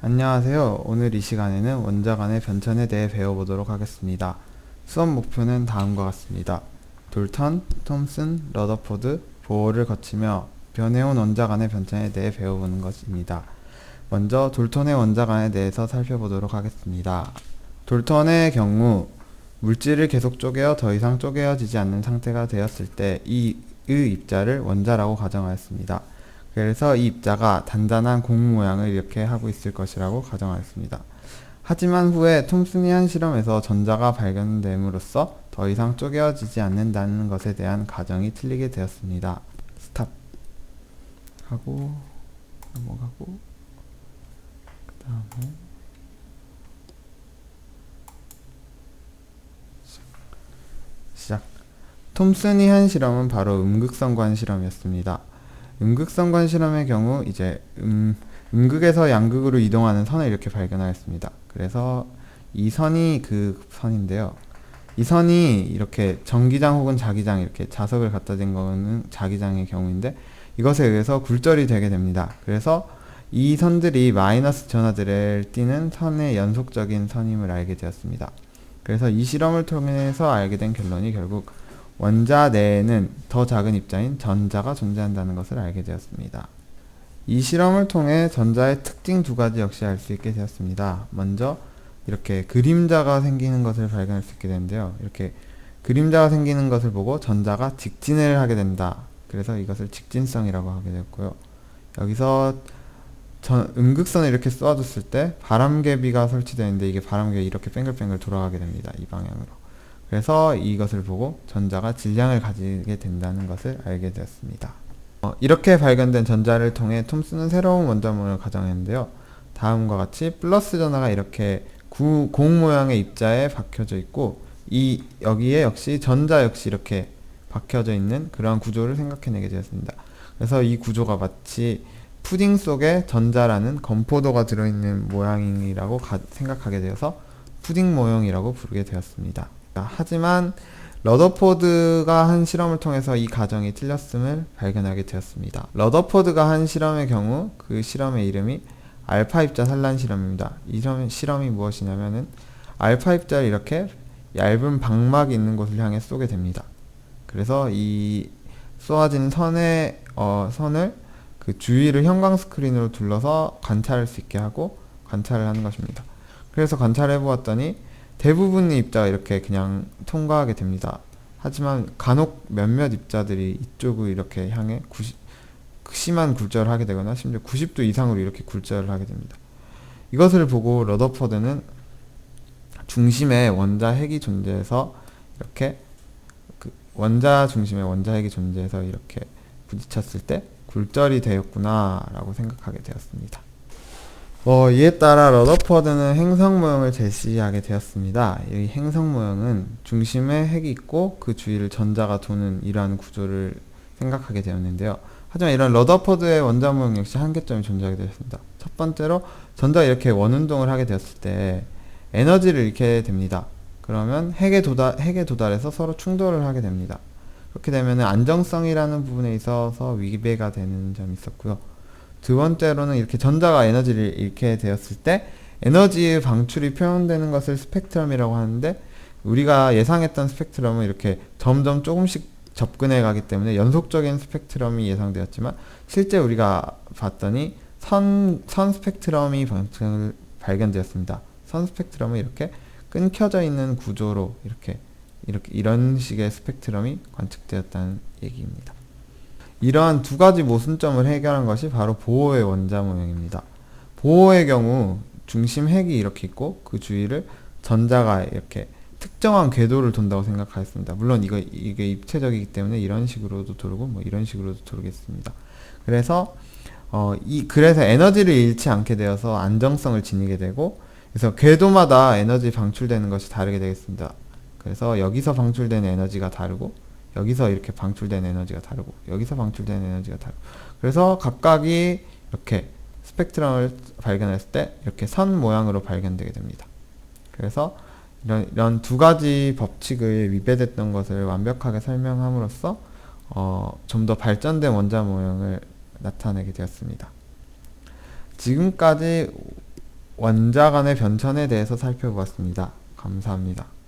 안녕하세요. 오늘 이 시간에는 원자 간의 변천에 대해 배워보도록 하겠습니다. 수업 목표는 다음과 같습니다. 돌턴, 톰슨, 러더포드, 보어를 거치며 변해온 원자 간의 변천에 대해 배워보는 것입니다. 먼저 돌턴의 원자 간에 대해서 살펴보도록 하겠습니다. 돌턴의 경우 물질을 계속 쪼개어 더 이상 쪼개어지지 않는 상태가 되었을 때 이의 입자를 원자라고 가정하였습니다. 그래서 이 입자가 단단한 공 모양을 이렇게 하고 있을 것이라고 가정하였습니다. 하지만 후에 톰슨이 한 실험에서 전자가 발견됨으로써 더 이상 쪼개어지지 않는다는 것에 대한 가정이 틀리게 되었습니다. 스탑 하고 넘어가고 그 다음에 시작. 톰슨이 한 실험은 바로 음극성관 실험이었습니다. 음극성관 실험의 경우 이제 음극에서 양극으로 이동하는 선을 이렇게 발견하였습니다. 그래서 이 선이 그 선인데요. 이 선이 이렇게 전기장 혹은 자기장 이렇게 자석을 갖다 댄 거는 자기장의 경우인데 이것에 의해서 굴절이 되게 됩니다. 그래서 이 선들이 마이너스 전하들을 띠는 선의 연속적인 선임을 알게 되었습니다. 그래서 이 실험을 통해서 알게 된 결론이 결국 원자 내에는 더 작은 입자인 전자가 존재한다는 것을 알게 되었습니다. 이 실험을 통해 전자의 특징 두 가지 역시 알 수 있게 되었습니다. 먼저 이렇게 그림자가 생기는 것을 발견할 수 있게 되는데요. 이렇게 그림자가 생기는 것을 보고 전자가 직진을 하게 된다. 그래서 이것을 직진성이라고 하게 되었고요. 여기서 음극선을 이렇게 쏘아줬을 때 바람개비가 설치되어 있는데 이게 바람개비 이렇게 뱅글뱅글 돌아가게 됩니다. 이 방향으로. 그래서 이것을 보고 전자가 질량을 가지게 된다는 것을 알게 되었습니다. 이렇게 발견된 전자를 통해 톰슨은 새로운 원자 모양을 가정했는데요. 다음과 같이 플러스 전하가 이렇게 공 모양의 입자에 박혀져 있고 여기에 역시 전자 역시 이렇게 박혀져 있는 그러한 구조를 생각해내게 되었습니다. 그래서 이 구조가 마치 푸딩 속에 전자라는 건포도가 들어있는 모양이라고 생각하게 되어서 푸딩 모형이라고 부르게 되었습니다. 하지만 러더포드가 한 실험을 통해서 이 가정이 틀렸음을 발견하게 되었습니다. 러더포드가 한 실험의 경우 그 실험의 이름이 알파 입자 산란 실험입니다. 이 실험이 무엇이냐면은 알파 입자를 이렇게 얇은 방막이 있는 곳을 향해 쏘게 됩니다. 그래서 이 쏘아진 선을 그 주위를 형광 스크린으로 둘러서 관찰할 수 있게 하고 관찰을 하는 것입니다. 그래서 관찰해 보았더니 대부분의 입자가 이렇게 그냥 통과하게 됩니다. 하지만 간혹 몇몇 입자들이 이쪽을 이렇게 향해 심한 굴절을 하게 되거나 심지어 90도 이상으로 이렇게 굴절을 하게 됩니다. 이것을 보고 러더포드는 중심에 원자 핵이 존재해서 이렇게 원자 중심에 원자 핵이 존재해서 이렇게 부딪혔을 때 굴절이 되었구나 라고 생각하게 되었습니다. 이에 따라 러더포드는 행성 모형을 제시하게 되었습니다. 이 행성 모형은 중심에 핵이 있고 그 주위를 전자가 도는 이러한 구조를 생각하게 되었는데요. 하지만 이런 러더포드의 원자 모형 역시 한계점이 존재하게 되었습니다. 첫 번째로 전자가 이렇게 원운동을 하게 되었을 때 에너지를 잃게 됩니다. 그러면 핵에 도달해서 서로 충돌을 하게 됩니다. 그렇게 되면 안정성이라는 부분에 있어서 위배가 되는 점이 있었고요. 두 번째로는 이렇게 전자가 에너지를 잃게 되었을 때 에너지의 방출이 표현되는 것을 스펙트럼이라고 하는데 우리가 예상했던 스펙트럼은 이렇게 점점 조금씩 접근해 가기 때문에 연속적인 스펙트럼이 예상되었지만 실제 우리가 봤더니 선 스펙트럼이 발견되었습니다. 선 스펙트럼은 이렇게 끊겨져 있는 구조로 이런 식의 스펙트럼이 관측되었다는 얘기입니다. 이러한 두 가지 모순점을 해결한 것이 바로 보어의 원자 모형입니다. 보어의 경우 중심 핵이 이렇게 있고 그 주위를 전자가 이렇게 특정한 궤도를 돈다고 생각하였습니다. 물론 이게 입체적이기 때문에 이런 식으로도 돌고 뭐 이런 식으로도 돌겠습니다. 그래서 그래서 에너지를 잃지 않게 되어서 안정성을 지니게 되고 그래서 궤도마다 에너지 방출되는 것이 다르게 되겠습니다. 그래서 여기서 방출되는 에너지가 다르고 여기서 이렇게 방출되는 에너지가 다르고 여기서 방출되는 에너지가 다르고 그래서 각각이 이렇게 스펙트럼을 발견했을 때 이렇게 선 모양으로 발견되게 됩니다. 그래서 이런 두 가지 법칙을 위배됐던 것을 완벽하게 설명함으로써 좀 더 발전된 원자 모형을 나타내게 되었습니다. 지금까지 원자 간의 변천에 대해서 살펴보았습니다. 감사합니다.